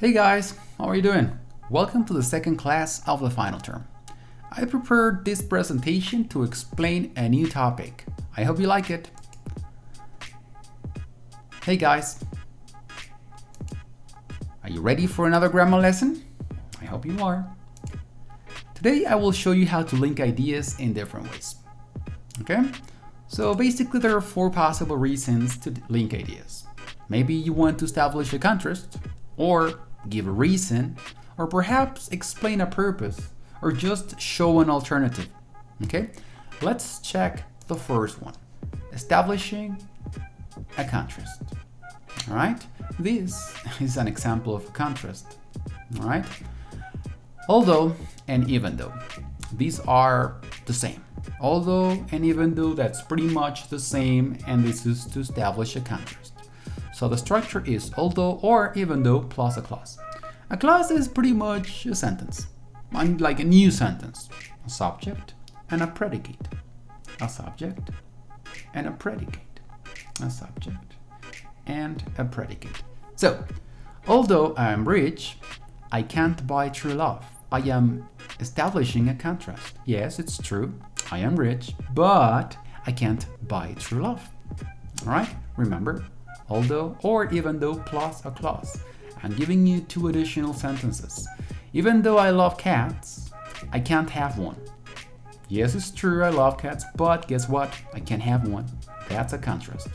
Hey guys, how are you doing? Welcome to the second class of the final term. I prepared this presentation to explain a new topic. I hope you like it. Hey guys, are you ready for another grammar lesson? I hope you are. Today I will show you how to link ideas in different ways. Okay? So basically there are four possible reasons to link ideas. Maybe you want to establish a contrast, or give a reason, or perhaps explain a purpose, or just show an alternative. Okay, let's check the first one, establishing a contrast. All right, this is an example of a contrast. All right, although and even though, these are the same. Although and even though, that's pretty much the same, and this is to establish a contrast. So the structure is although or even though plus a clause. A clause is pretty much a sentence, like a new sentence. A subject and a predicate. A subject and a predicate. A subject and a predicate. So, although I am rich, I can't buy true love. I am establishing a contrast. Yes, it's true. I am rich, but I can't buy true love. All right, remember? Although or even though plus a clause. I'm giving you two additional sentences. Even though I love cats, I can't have one. Yes, it's true, I love cats, but guess what? I can't have one. That's a contrast.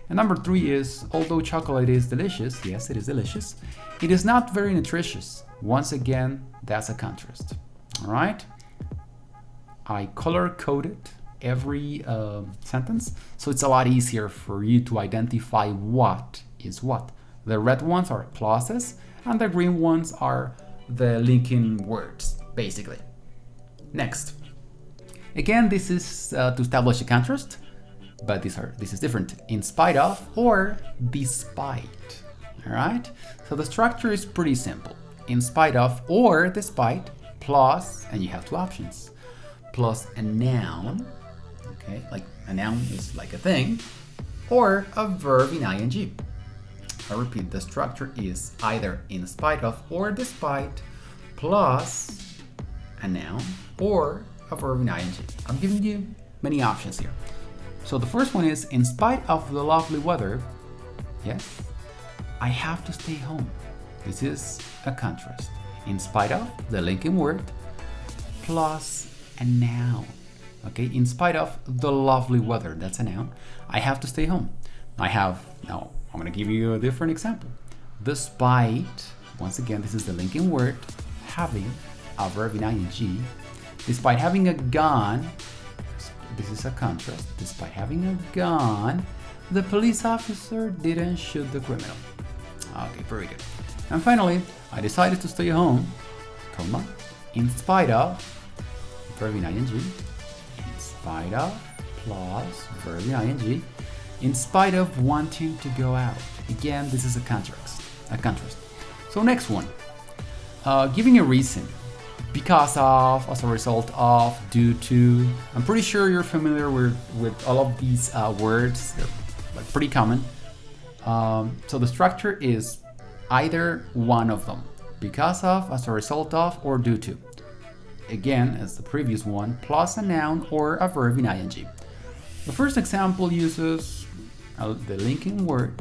And number three is, although chocolate is delicious, yes, it is delicious, it is not very nutritious. Once again, that's a contrast. All right? I color-coded every sentence, so it's a lot easier for you to identify what is what. The red ones are clauses, and the green ones are the linking words, basically. Next. Again, this is to establish a contrast, but this is different. In spite of or despite. All right? So the structure is pretty simple. In spite of or despite plus, and you have two options, plus a noun. Okay, like a noun is like a thing, or a verb in ing. I repeat, the structure is either in spite of or despite plus a noun or a verb in ing. I'm giving you many options here. So the first one is, in spite of the lovely weather, yes, I have to stay home. This is a contrast. In spite of, the linking word, plus a noun. Okay, in spite of the lovely weather, that's a noun, I have to stay home. Now I'm going to give you a different example. Despite, once again, this is the linking word, having a verb in ing. Despite having a gun, this is a contrast. Despite having a gun, the police officer didn't shoot the criminal. Okay, very good. And finally, I decided to stay home, comma, in spite of, verb in ing, in spite of, plus verb in ing, in spite of wanting to go out. Again, this is a contrast. So next one, giving a reason, because of, as a result of, due to. I'm pretty sure you're familiar with all of these words. They're like pretty common. So the structure is either one of them, because of, as a result of, or due to. Again, as the previous one, plus a noun or a verb in ing. The first example uses the linking word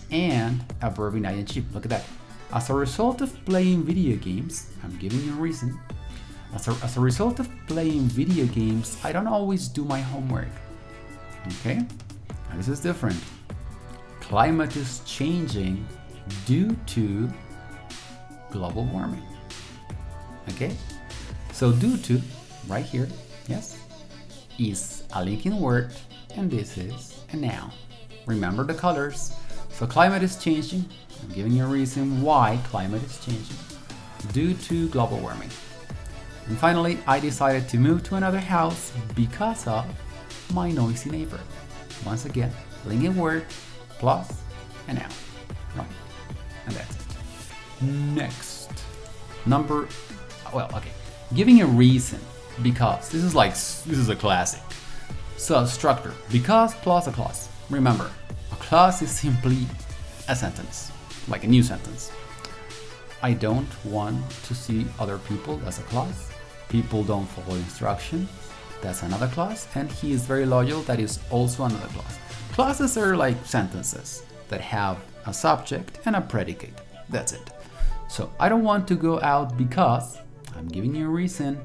and a verb in ing. Look at that. As a result of playing video games, I'm giving you a reason. As a result of playing video games, I don't always do my homework. Okay? Now this is different. Climate is changing due to global warming. Okay? So due to, right here, yes, is a linking word, and this is a noun. Remember the colors. So climate is changing. I'm giving you a reason why climate is changing. Due to global warming. And finally, I decided to move to another house because of my noisy neighbor. Once again, linking word plus a noun. Right. And that's it. Next. Giving a reason, because. This is a classic. So structure, because plus a clause. Remember, a clause is simply a sentence, like a new sentence. I don't want to see other people, that's a clause. People don't follow instructions, that's another clause. And he is very loyal, that is also another clause. Clauses are like sentences that have a subject and a predicate. That's it. So I don't want to go out because, I'm giving you a reason.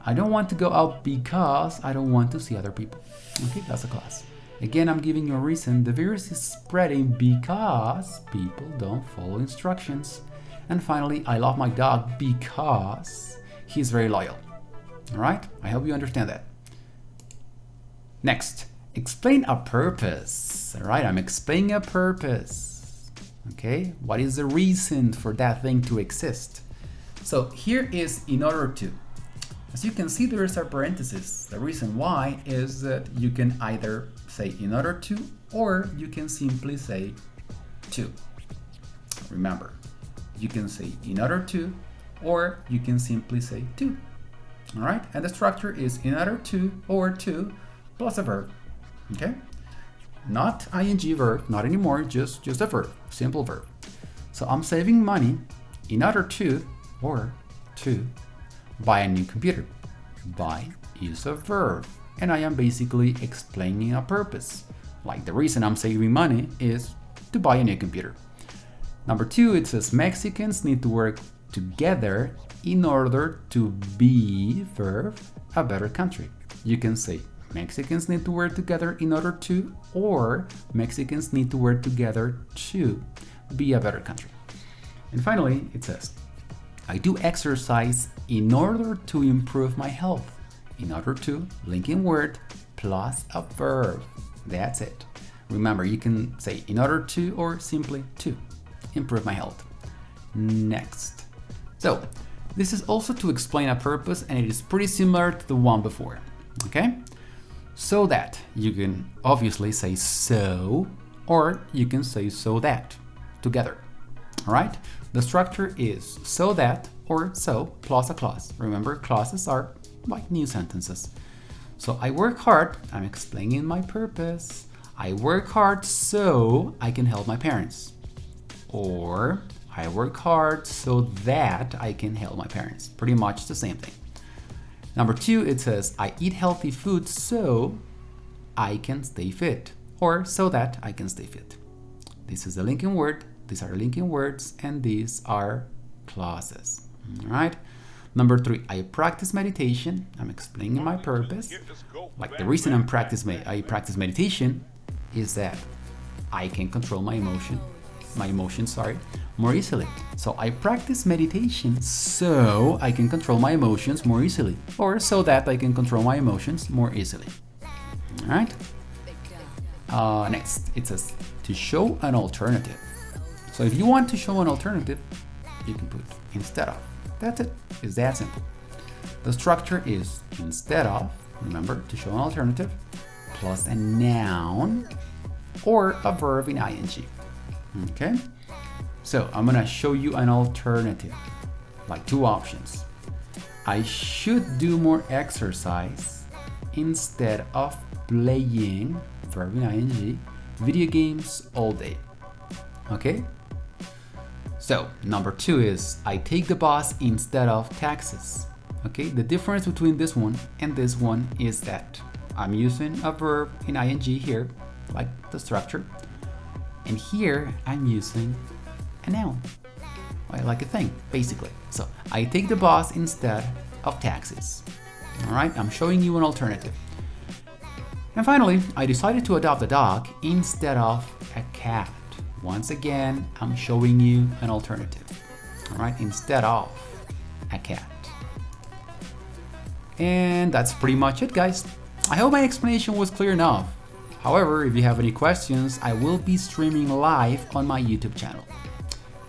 I don't want to go out because I don't want to see other people. Okay, that's a clause. Again, I'm giving you a reason. The virus is spreading because people don't follow instructions. And finally, I love my dog because he's very loyal. All right, I hope you understand that. Next, explain a purpose. All right, I'm explaining a purpose. Okay, what is the reason for that thing to exist? So here is in order to. As you can see, there is a parenthesis. The reason why is that you can either say in order to, or you can simply say to. Remember, you can say in order to, or you can simply say to. All right, and the structure is in order to or to plus a verb. Okay, not ing verb, not anymore, just a verb, simple verb. So I'm saving money in order to or to buy a new computer. Buy is a verb, and I am basically explaining a purpose. Like the reason I'm saving money is to buy a new computer. Number 2, it says Mexicans need to work together in order to be, verb, a better country. You can say Mexicans need to work together in order to, or Mexicans need to work together to be a better country. And finally, it says, I do exercise in order to improve my health. In order to, linking word plus a verb. That's it. Remember, you can say in order to or simply to improve my health. Next. So, this is also to explain a purpose, and it is pretty similar to the one before. Okay? So that, you can obviously say so, or you can say so that together. All right? The structure is so that or so plus a clause. Remember, clauses are like new sentences. So I work hard, I'm explaining my purpose. I work hard so I can help my parents. Or I work hard so that I can help my parents. Pretty much the same thing. Number 2, it says I eat healthy food so I can stay fit. Or so that I can stay fit. This is the linking word. These are linking words, and these are clauses. All right. Number 3, I practice meditation. I'm explaining my purpose. Like the reason I practice meditation is that I can control my emotions, more easily. So I practice meditation so I can control my emotions more easily, or so that I can control my emotions more easily. All right. Next, it says to show an alternative. So if you want to show an alternative, you can put instead of. That's it. It's that simple. The structure is instead of, remember, to show an alternative, plus a noun or a verb in ing. Okay? So I'm gonna show you an alternative, like 2 options. I should do more exercise instead of playing, verb in ing, video games all day. Okay? So, number 2 is I take the bus instead of taxis. Okay, the difference between this one and this one is that I'm using a verb in ing here, like the structure, and here I'm using a noun, like a thing, basically. So, I take the bus instead of taxis. All right, I'm showing you an alternative. And finally, I decided to adopt a dog instead of a cat. Once again, I'm showing you an alternative, all right, instead of a cat. And that's pretty much it, guys. I hope my explanation was clear enough. However, if you have any questions, I will be streaming live on my YouTube channel.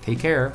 Take care.